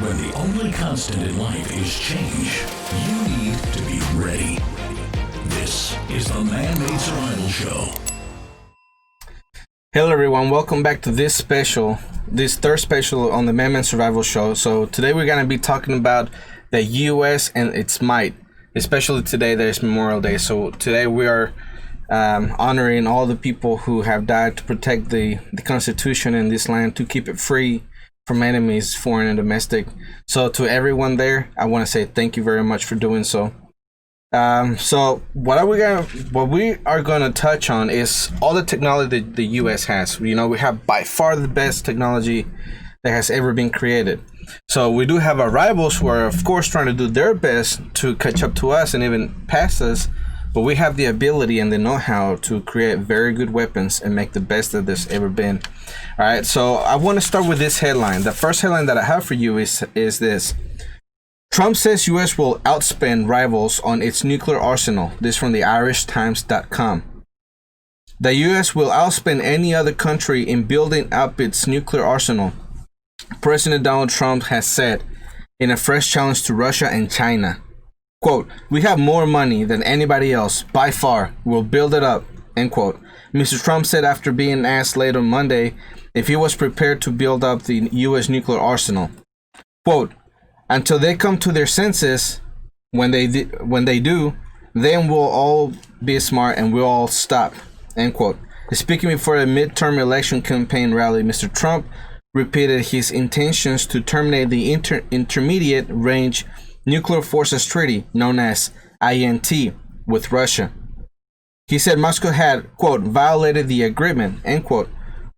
When the only constant in life is change, you need to be ready. This is the Man-Made Survival Show. Hello everyone, welcome back to this third special on the Man-Made Survival Show. So today we're going to be talking about the US and its might, especially today that is Memorial Day. So today we are honoring all the people who have died to protect the Constitution in this land, to keep it free from enemies, foreign and domestic. So to everyone there, I want to say thank you very much for doing so. So what we are gonna touch on is all the technology that the US has. You know, we have by far the best technology that has ever been created. So we do have our rivals who are, of course, trying to do their best to catch up to us and even pass us. But we have the ability and the know-how to create very good weapons and make the best that there's ever been. All right, so I want to start with this headline. The first headline that I have for you is this. Trump says U.S. will outspend rivals on its nuclear arsenal. This from the irishtimes.com. The U.S. will outspend any other country in building up its nuclear arsenal, President Donald Trump has said in a fresh challenge to Russia and China. Quote, "We have more money than anybody else, by far. We'll build it up," end quote. Mr. Trump said after being asked late on Monday if he was prepared to build up the U.S. nuclear arsenal. Quote, "Until they come to their senses, when they do, then we'll all be smart and we'll all stop," end quote. Speaking before a midterm election campaign rally, Mr. Trump repeated his intentions to terminate the Intermediate Range Nuclear Forces Treaty, known as INT, with Russia. He said Moscow had, quote, "violated the agreement," end quote,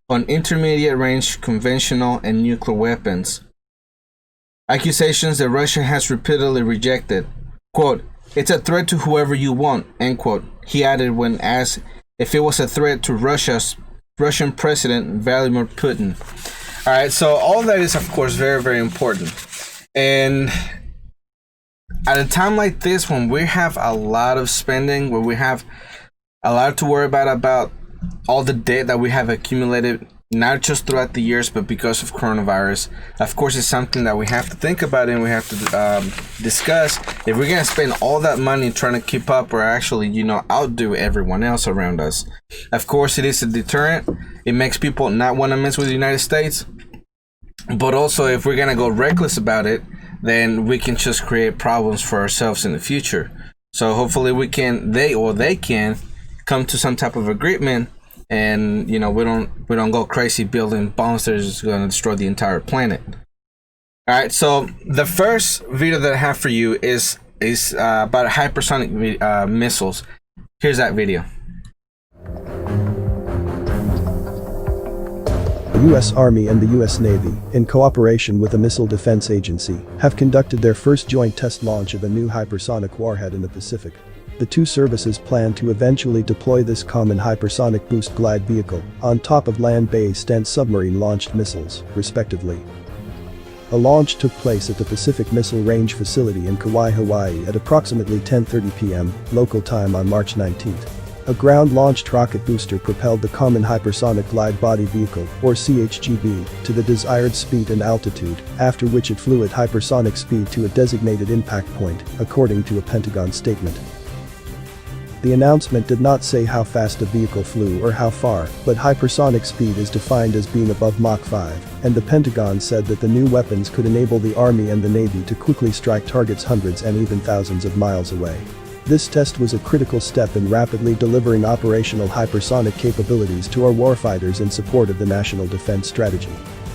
on intermediate range conventional and nuclear weapons. Accusations that Russia has repeatedly rejected. Quote, "It's a threat to whoever you want," end quote. He added when asked if it was a threat to Russian President Vladimir Putin. All right, so all of that is, of course, very, very important. And at a time like this, when we have a lot of spending, when we have a lot to worry about all the debt that we have accumulated, not just throughout the years, but because of coronavirus, of course, it's something that we have to think about and we have to discuss. If we're going to spend all that money trying to keep up or actually, outdo everyone else around us, of course, it is a deterrent. It makes people not want to mess with the United States. But also, if we're going to go reckless about it, then we can just create problems for ourselves in the future. So hopefully they can come to some type of agreement, and we don't go crazy building bombs that are just going to destroy the entire planet. All right, so the first video that I have for you is about hypersonic missiles. Here's that video. The U.S. Army and the U.S. Navy, in cooperation with the Missile Defense Agency, have conducted their first joint test launch of a new hypersonic warhead in the Pacific. The two services plan to eventually deploy this common hypersonic boost glide vehicle on top of land-based and submarine-launched missiles, respectively. A launch took place at the Pacific Missile Range facility in Kauai, Hawaii at approximately 10:30 p.m. local time on March 19th. A ground-launched rocket booster propelled the Common Hypersonic Glide Body Vehicle, or CHGB, to the desired speed and altitude, after which it flew at hypersonic speed to a designated impact point, according to a Pentagon statement. The announcement did not say how fast the vehicle flew or how far, but hypersonic speed is defined as being above Mach 5, and the Pentagon said that the new weapons could enable the Army and the Navy to quickly strike targets hundreds and even thousands of miles away. This test was a critical step in rapidly delivering operational hypersonic capabilities to our warfighters in support of the National Defense Strategy.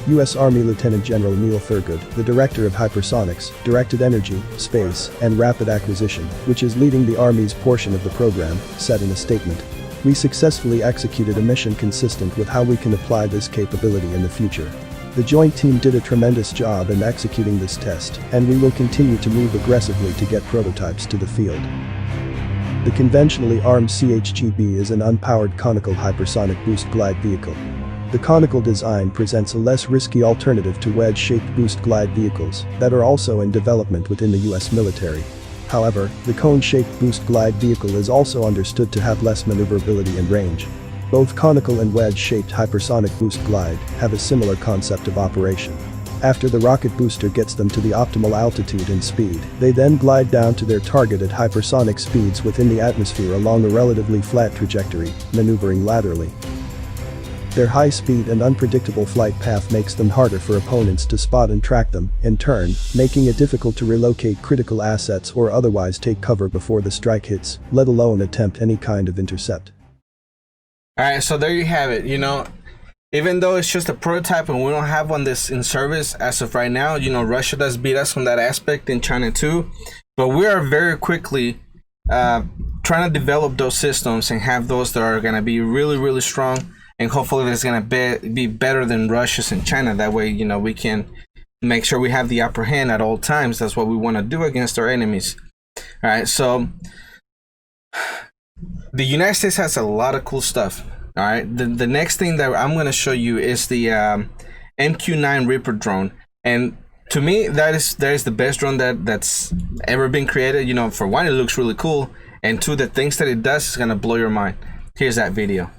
U.S. Army Lieutenant General Neil Thurgood, the Director of Hypersonics, Directed Energy, Space, and Rapid Acquisition, which is leading the Army's portion of the program, said in a statement, "We successfully executed a mission consistent with how we can apply this capability in the future. The joint team did a tremendous job in executing this test, and we will continue to move aggressively to get prototypes to the field." The conventionally armed CHGB is an unpowered conical hypersonic boost glide vehicle. The conical design presents a less risky alternative to wedge-shaped boost glide vehicles that are also in development within the U.S. military. However, the cone-shaped boost glide vehicle is also understood to have less maneuverability and range. Both conical and wedge-shaped hypersonic boost glide have a similar concept of operation. After the rocket booster gets them to the optimal altitude and speed, they then glide down to their target at hypersonic speeds within the atmosphere along a relatively flat trajectory, maneuvering laterally. Their high speed and unpredictable flight path makes them harder for opponents to spot and track them, in turn, making it difficult to relocate critical assets or otherwise take cover before the strike hits, let alone attempt any kind of intercept. Alright, so there you have it. Even though it's just a prototype and we don't have one that's in service as of right now, Russia does beat us on that aspect, and China too. But we are very quickly trying to develop those systems and have those that are going to be really, really strong. And hopefully it's going to be better than Russia's and China. That way, we can make sure we have the upper hand at all times. That's what we want to do against our enemies. All right, so the United States has a lot of cool stuff. All right, the next thing that I'm going to show you is the MQ9 Reaper drone. And to me, that is the best drone that's ever been created. For one, it looks really cool. And two, the things that it does is going to blow your mind. Here's that video.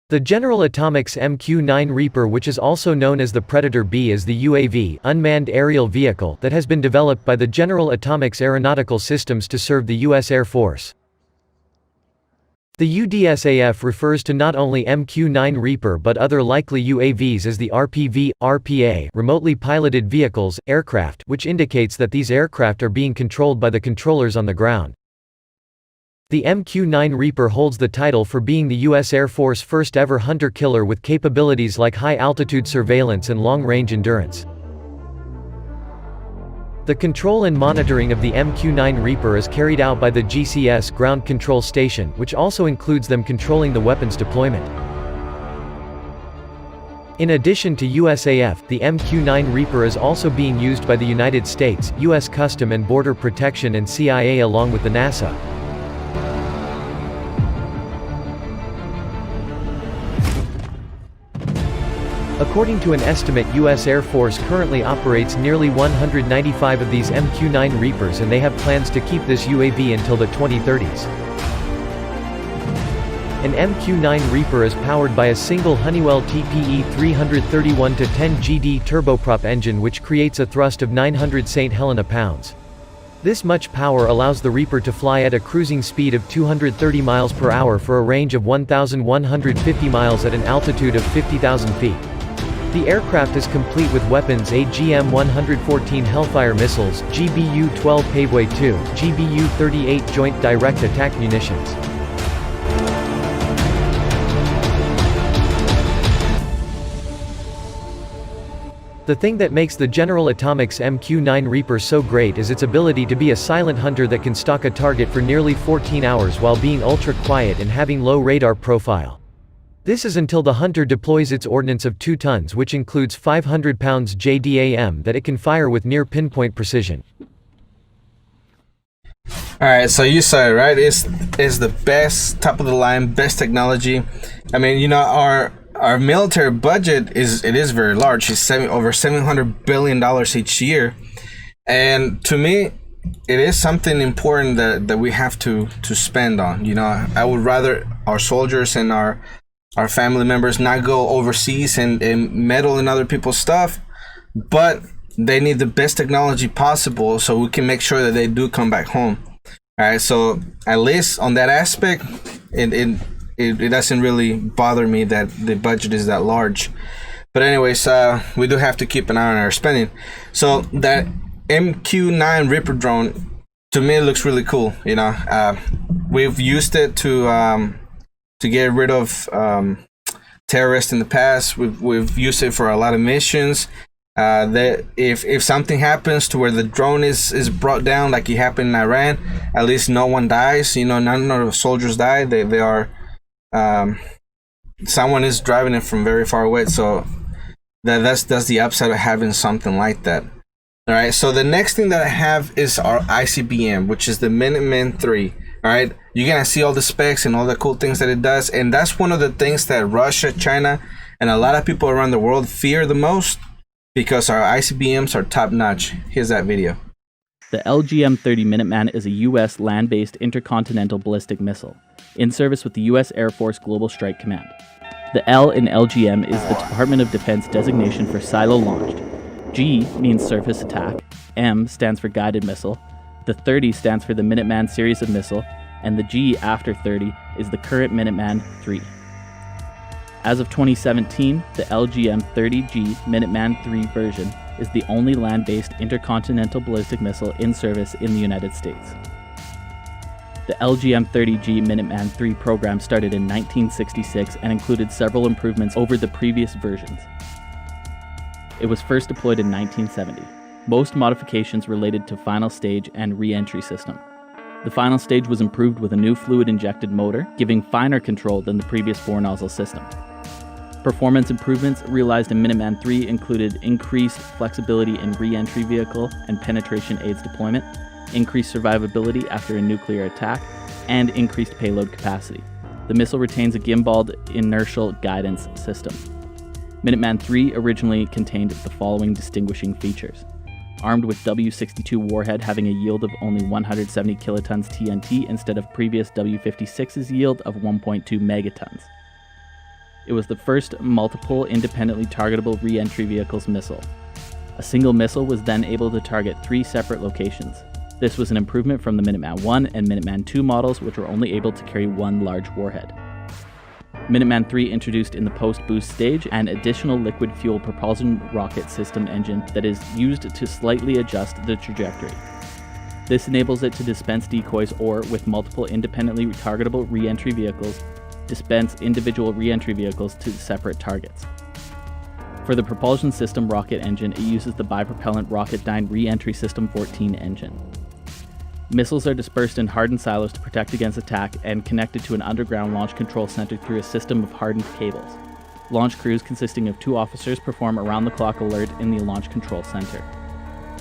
The General Atomics MQ9 Reaper, which is also known as the Predator B, is the UAV unmanned aerial vehicle that has been developed by the General Atomics Aeronautical Systems to serve the U.S. Air Force. The UDSAF refers to not only MQ9 Reaper but other likely UAVs as the RPV, RPA, remotely piloted vehicles, aircraft, which indicates that these aircraft are being controlled by the controllers on the ground. The MQ9 Reaper holds the title for being the U.S. Air Force first ever hunter-killer with capabilities like high-altitude surveillance and long-range endurance. The control and monitoring of the MQ9 Reaper is carried out by the GCS Ground Control Station, which also includes them controlling the weapons deployment. In addition to USAF, the MQ9 Reaper is also being used by the United States, U.S. Custom and Border Protection and CIA along with the NASA. According to an estimate, U.S. Air Force currently operates nearly 195 of these MQ9 Reapers, and they have plans to keep this UAV until the 2030s. An MQ9 Reaper is powered by a single Honeywell TPE 331-10 GD turboprop engine which creates a thrust of 900 St. Helena pounds. This much power allows the Reaper to fly at a cruising speed of 230 miles per hour for a range of 1,150 miles at an altitude of 50,000 feet. The aircraft is complete with weapons: AGM-114 Hellfire missiles, GBU-12 Paveway 2, GBU-38 Joint Direct Attack munitions. The thing that makes the General Atomics MQ9 Reaper so great is its ability to be a silent hunter that can stalk a target for nearly 14 hours while being ultra-quiet and having low radar profile. This is until the hunter deploys its ordnance of 2 tons, which includes 500 pounds JDAM that it can fire with near pinpoint precision. Alright, so you saw it, right? It's the best, top of the line, best technology. I mean, our military budget is very large. It's over $700 billion each year. And to me, it is something important that we have to spend on. I would rather our soldiers and our family members not go overseas and meddle in other people's stuff, but they need the best technology possible so we can make sure that they do come back home. All right, so at least on that aspect, it doesn't really bother me that the budget is that large. But anyways, we do have to keep an eye on our spending. So that MQ9 Reaper drone, to me, it looks really cool. We've used it to get rid of terrorists in the past. We've used it for a lot of missions. That if something happens to where the drone is brought down, like it happened in Iran, at least no one dies. None of the soldiers die. They are someone is driving it from very far away. So that's the upside of having something like that. All right. So the next thing that I have is our ICBM, which is the Minuteman 3. All right, you're gonna see all the specs and all the cool things that it does, and that's one of the things that Russia, China, and a lot of people around the world fear the most, because our ICBMs are top notch. Here's that video. The LGM-30 Minuteman is a U.S. land-based intercontinental ballistic missile, in service with the U.S. Air Force Global Strike Command. The L in LGM is the Department of Defense designation for silo-launched. G means surface attack, M stands for guided missile, the 30 stands for the Minuteman series of missile, and the G after 30 is the current Minuteman 3. As of 2017, the LGM-30G Minuteman 3 version is the only land-based intercontinental ballistic missile in service in the United States. The LGM-30G Minuteman 3 program started in 1966 and included several improvements over the previous versions. It was first deployed in 1970. Most modifications related to final stage and re-entry system. The final stage was improved with a new fluid-injected motor, giving finer control than the previous 4-nozzle system. Performance improvements realized in Minuteman 3 included increased flexibility in re-entry vehicle and penetration aids deployment, increased survivability after a nuclear attack, and increased payload capacity. The missile retains a gimbaled inertial guidance system. Minuteman 3 originally contained the following distinguishing features. Armed with W62 warhead having a yield of only 170 kilotons TNT instead of previous W56's yield of 1.2 megatons. It was the first multiple independently targetable re-entry vehicles missile. A single missile was then able to target 3 separate locations. This was an improvement from the Minuteman 1 and Minuteman 2 models, which were only able to carry 1 large warhead. Minuteman 3 introduced in the post-boost stage an additional liquid fuel propulsion rocket system engine that is used to slightly adjust the trajectory. This enables it to dispense decoys or, with multiple independently targetable re-entry vehicles, dispense individual re-entry vehicles to separate targets. For the propulsion system rocket engine, it uses the bipropellant Rocketdyne Re-entry System 14 engine. Missiles are dispersed in hardened silos to protect against attack and connected to an underground launch control center through a system of hardened cables. Launch crews consisting of 2 officers perform around-the-clock alert in the launch control center.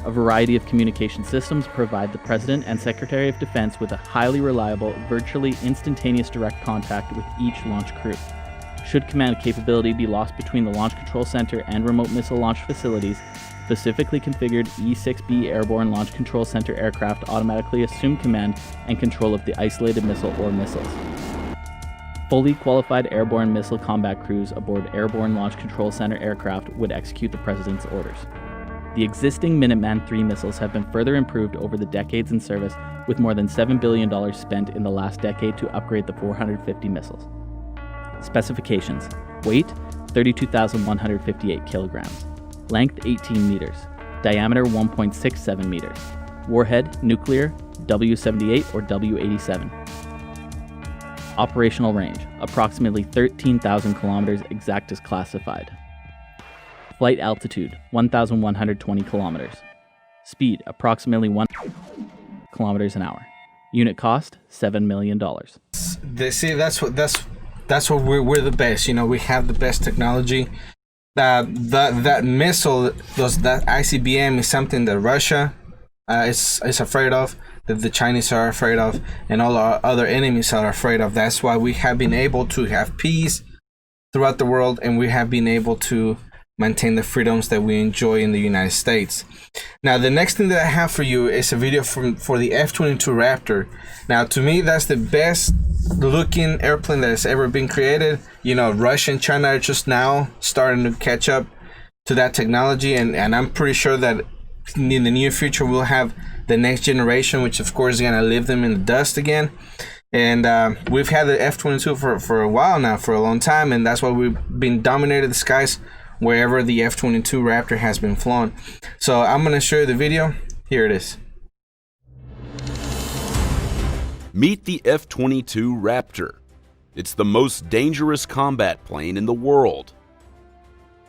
A variety of communication systems provide the President and Secretary of Defense with a highly reliable, virtually instantaneous direct contact with each launch crew. Should command capability be lost between the Launch Control Center and remote missile launch facilities, specifically configured E-6B Airborne Launch Control Center aircraft automatically assume command and control of the isolated missile or missiles. Fully qualified airborne missile combat crews aboard Airborne Launch Control Center aircraft would execute the President's orders. The existing Minuteman 3 missiles have been further improved over the decades in service, with more than $7 billion spent in the last decade to upgrade the 450 missiles. Specifications: weight 32,158 kilograms, length 18 meters, diameter 1.67 meters, warhead nuclear, W78 or W87. Operational range approximately 13,000 kilometers, exact as classified. Flight altitude 1,120 kilometers. Speed approximately 1 kilometers an hour. Unit cost $7 million. See, that's what we're the best. You know, we have the best technology. That missile, that ICBM is something that Russia is afraid of, that the Chinese are afraid of, and all our other enemies are afraid of. That's why we have been able to have peace throughout the world, and we have been able to maintain the freedoms that we enjoy in the United States. Now, the next thing that I have for you is a video for the F-22 Raptor. Now, to me, that's the best looking airplane that has ever been created. You know, Russia and China are just now starting to catch up to that technology, and I'm pretty sure that in the near future we'll have the next generation, which of course is going to leave them in the dust again. And we've had the F-22 for a while now, for a long time, and that's why we've been dominating the skies wherever the F-22 Raptor has been flown. So I'm going to show you the video. Here it is. Meet the F-22 Raptor. It's the most dangerous combat plane in the world.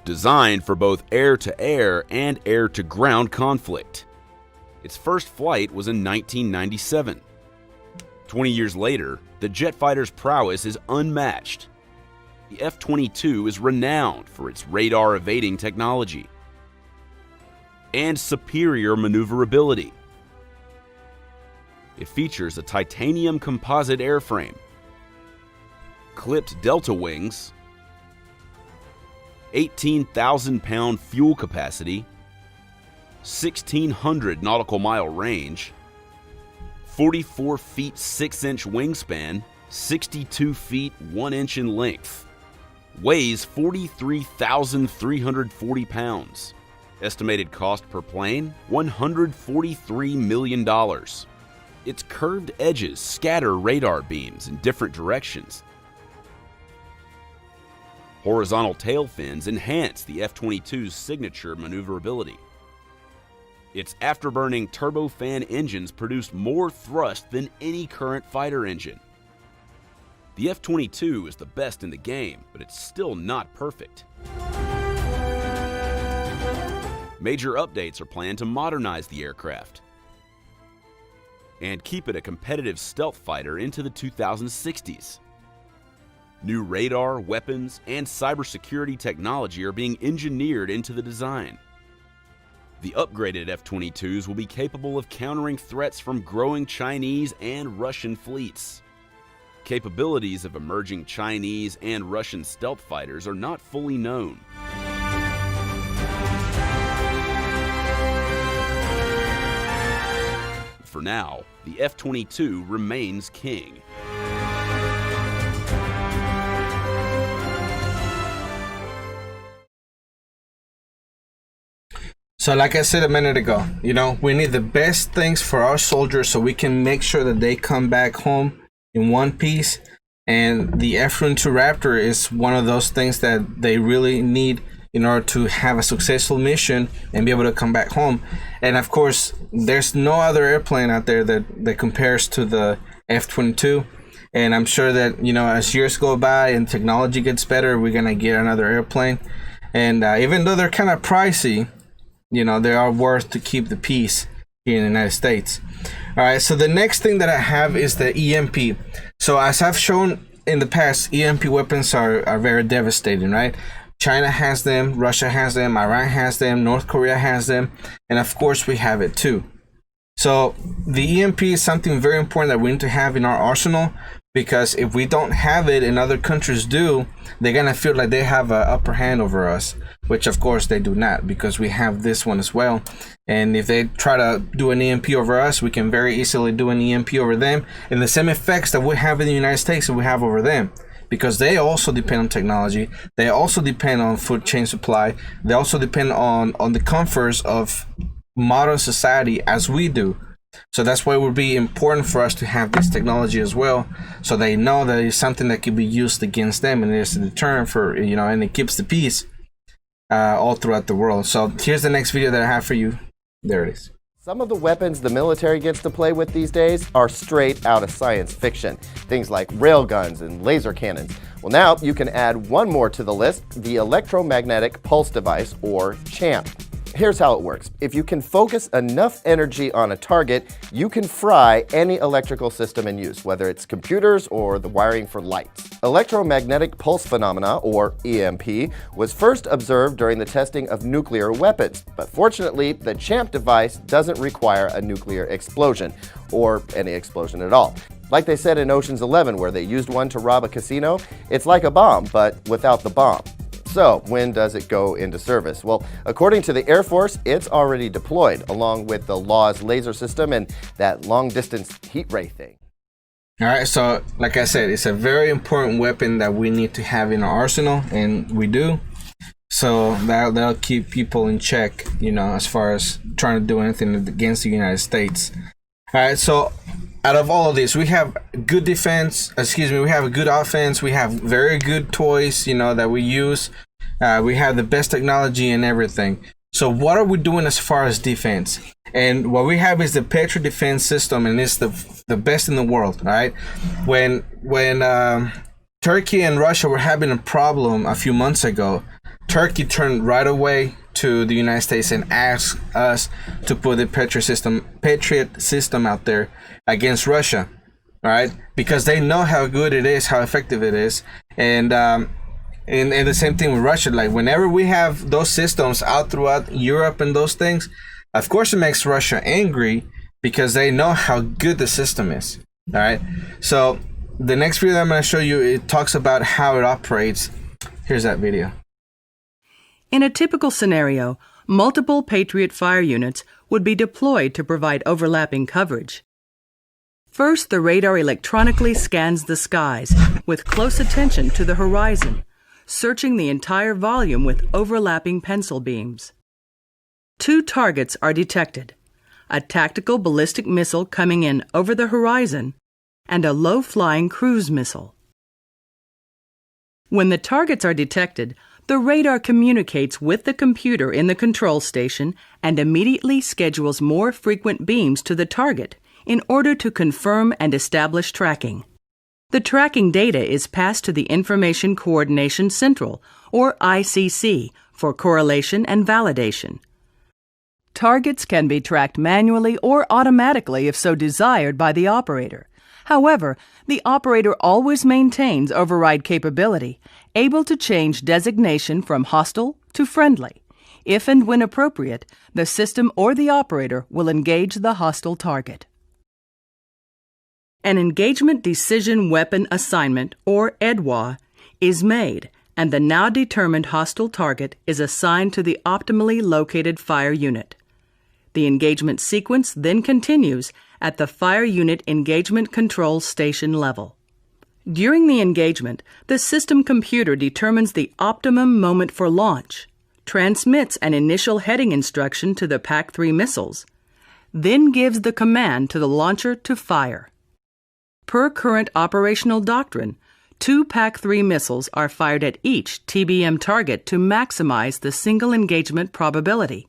Designed for both air-to-air and air-to-ground conflict. Its first flight was in 1997. 20 years later, the jet fighter's prowess is unmatched. The F-22 is renowned for its radar-evading technology and superior maneuverability. It features a titanium composite airframe, clipped delta wings, 18,000-pound fuel capacity, 1,600 nautical mile range, 44 feet 6-inch wingspan, 62 feet 1 inch in length, weighs 43,340 pounds. Estimated cost per plane, $143 million. Its curved edges scatter radar beams in different directions. Horizontal tail fins enhance the F-22's signature maneuverability. Its afterburning turbofan engines produce more thrust than any current fighter engine. The F-22 is the best in the game, but it's still not perfect. Major updates are planned to modernize the aircraft and keep it a competitive stealth fighter into the 2060s. New radar, weapons, and cybersecurity technology are being engineered into the design. The upgraded F-22s will be capable of countering threats from growing Chinese and Russian fleets. Capabilities of emerging Chinese and Russian stealth fighters are not fully known. For now, the F-22 remains king. So like I said a minute ago, we need the best things for our soldiers so we can make sure that they come back home in one piece. And the F-22 Raptor is one of those things that they really need in order to have a successful mission and be able to come back home. And of course, there's no other airplane out there that compares to the F-22. And I'm sure that, as years go by and technology gets better, we're going to get another airplane. And even though they're kind of pricey, they are worth to keep the peace here in the United States. All right, so the next thing that I have is the EMP. So as I've shown in the past, EMP weapons are very devastating, right? China has them, Russia has them, Iran has them, North Korea has them, and of course we have it too. So the EMP is something very important that we need to have in our arsenal, because if we don't have it and other countries do, they're gonna feel like they have an upper hand over us, which of course they do not, because we have this one as well. And if they try to do an EMP over us, we can very easily do an EMP over them, and the same effects that we have in the United States that we have over them, because they also depend on technology, they also depend on food chain supply, they also depend on the comforts of modern society as we do. So that's why it would be important for us to have this technology as well, so they know that it's something that can be used against them, and it's a deterrent for, and it keeps the peace all throughout the world. So here's the next video that I have for you. There it is. Some of the weapons the military gets to play with these days are straight out of science fiction. Things like railguns and laser cannons. Well, now you can add one more to the list, the electromagnetic pulse device, or CHAMP. Here's how it works. If you can focus enough energy on a target, you can fry any electrical system in use, whether it's computers or the wiring for lights. Electromagnetic pulse phenomena, or EMP, was first observed during the testing of nuclear weapons. But fortunately, the CHAMP device doesn't require a nuclear explosion, or any explosion at all. Like they said in Ocean's 11, where they used one to rob a casino, it's like a bomb, but without the bomb. So, when does it go into service? Well, according to the Air Force, it's already deployed, along with the LAWS laser system and that long-distance heat ray thing. All right, so like I said, it's a very important weapon that we need to have in our arsenal, and we do. So that'll keep people in check, as far as trying to do anything against the United States. All right, so out of all of this, we have good defense, we have a good offense, we have very good toys, that we use. We have the best technology and everything. So what are we doing as far as defense? And what we have is the Patriot defense system, and it's the best in the world, right? When Turkey and Russia were having a problem a few months ago, Turkey turned right away to the United States and asked us to put the Patriot system out there against Russia, right? Because they know how good it is, how effective it is, and the same thing with Russia. Like whenever we have those systems out throughout Europe and those things, of course it makes Russia angry because they know how good the system is. All right. So the next video that I'm going to show you, it talks about how it operates. Here's that video. In a typical scenario, multiple Patriot fire units would be deployed to provide overlapping coverage. First, the radar electronically scans the skies with close attention to the horizon, searching the entire volume with overlapping pencil beams. Two targets are detected: a tactical ballistic missile coming in over the horizon and a low-flying cruise missile. When the targets are detected, the radar communicates with the computer in the control station and immediately schedules more frequent beams to the target in order to confirm and establish tracking. The tracking data is passed to the Information Coordination Central, or ICC, for correlation and validation. Targets can be tracked manually or automatically if so desired by the operator. However, the operator always maintains override capability, able to change designation from hostile to friendly. If and when appropriate, the system or the operator will engage the hostile target. An Engagement Decision Weapon Assignment, or EDWA, is made, and the now determined hostile target is assigned to the optimally located fire unit. The engagement sequence then continues at the Fire Unit Engagement Control Station level. During the engagement, the system computer determines the optimum moment for launch, transmits an initial heading instruction to the PAC-3 missiles, then gives the command to the launcher to fire. Per current operational doctrine, 2 PAC-3 missiles are fired at each TBM target to maximize the single engagement probability,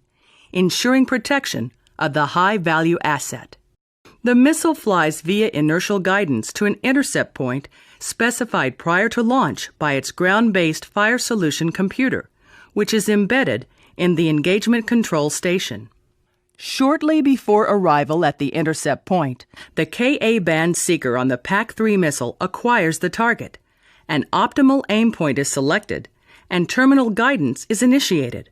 ensuring protection of the high-value asset. The missile flies via inertial guidance to an intercept point specified prior to launch by its ground-based fire solution computer, which is embedded in the engagement control station. Shortly before arrival at the intercept point, the Ka-band seeker on the PAC-3 missile acquires the target. An optimal aim point is selected, and terminal guidance is initiated.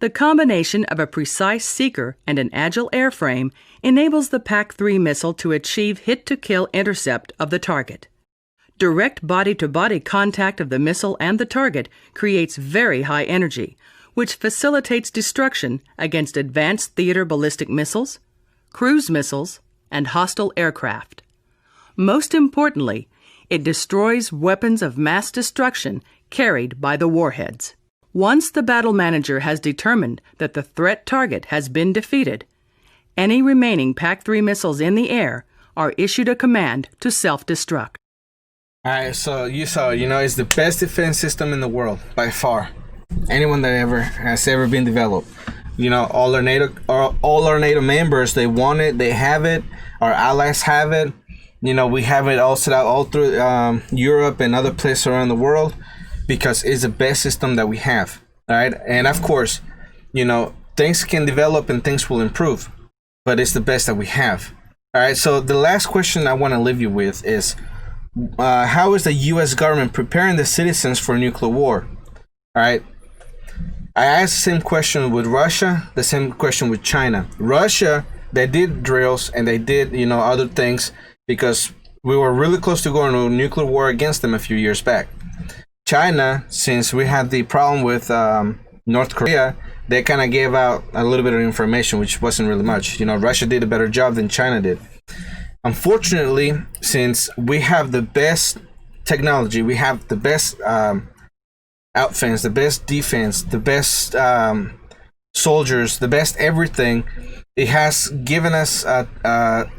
The combination of a precise seeker and an agile airframe enables the PAC-3 missile to achieve hit-to-kill intercept of the target. Direct body-to-body contact of the missile and the target creates very high energy, which facilitates destruction against advanced theater ballistic missiles, cruise missiles, and hostile aircraft. Most importantly, it destroys weapons of mass destruction carried by the warheads. Once the battle manager has determined that the threat target has been defeated, any remaining PAC-3 missiles in the air are issued a command to self-destruct. Alright, so you saw, it's the best defense system in the world, by far. Anyone that has ever been developed. All our NATO members, they want it, they have it. Our allies have it. We have it all set out all through Europe and other places around the world, because it's the best system that we have. All right, and of course, things can develop and things will improve, but it's the best that we have. All right, so the last question I want to leave you with is, how is the U.S. government preparing the citizens for nuclear war? All right. I asked the same question with Russia, the same question with China. Russia, they did drills and they did, other things because we were really close to going to a nuclear war against them a few years back. China, since we had the problem with North Korea, they kind of gave out a little bit of information, which wasn't really much. Russia did a better job than China did. Unfortunately, since we have the best technology, we have the best outfits, the best defense, the best soldiers, the best everything, it has given us a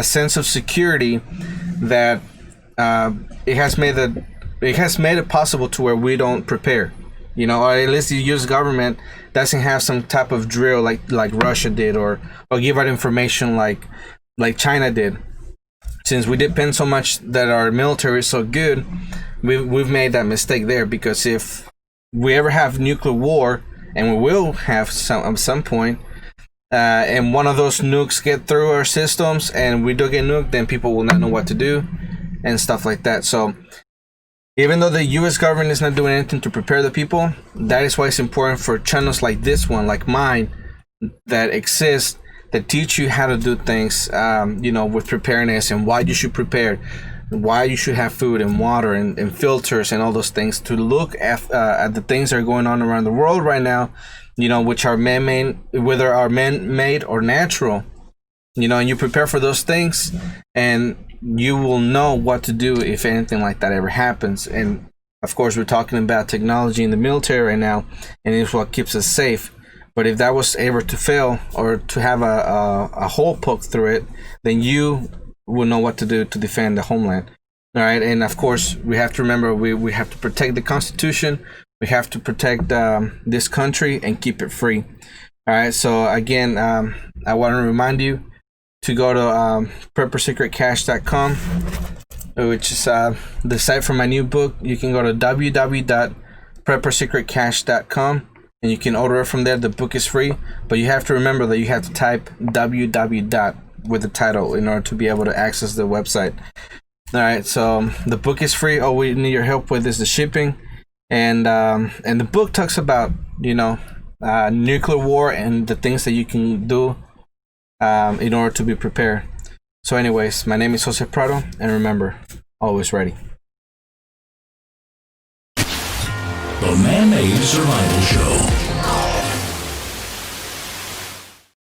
sense of security that it has made it possible to where we don't prepare, or at least the U.S. government doesn't have some type of drill like Russia did, or give out information like China did. Since we depend so much that our military is so good, we've made that mistake there, because if we ever have nuclear war, and we will have at some point, and one of those nukes get through our systems and we do get nuked, then people will not know what to do and stuff like that. So even though the U.S. government is not doing anything to prepare the people, that is why it's important for channels like this one, like mine, that exist, that teach you how to do things, with preparedness and why you should prepare, why you should have food and water and filters and all those things, to look at the things that are going on around the world right now, which are man-made, whether are man-made or natural, and you prepare for those things, and you will know what to do if anything like that ever happens. And Of course, we're talking about technology in the military right now, and it's what keeps us safe. But if that was ever to fail or to have a hole poked through it, then you will know what to do to defend the homeland. All right, and of course, we have to remember we have to protect the Constitution. We have to protect this country and keep it free. All right, so again, I want to remind you to go to PreppersSecretCache.com, which is the site for my new book. You can go to www.PreppersSecretCache.com and you can order it from there. The book is free, but you have to remember that you have to type www. with the title in order to be able to access the website. All right, so the book is free. All we need your help with is the shipping, and the book talks about nuclear war and the things that you can do in order to be prepared. So anyways, my name is Jose Prado, and remember, always ready. The Man-Made Survival Show.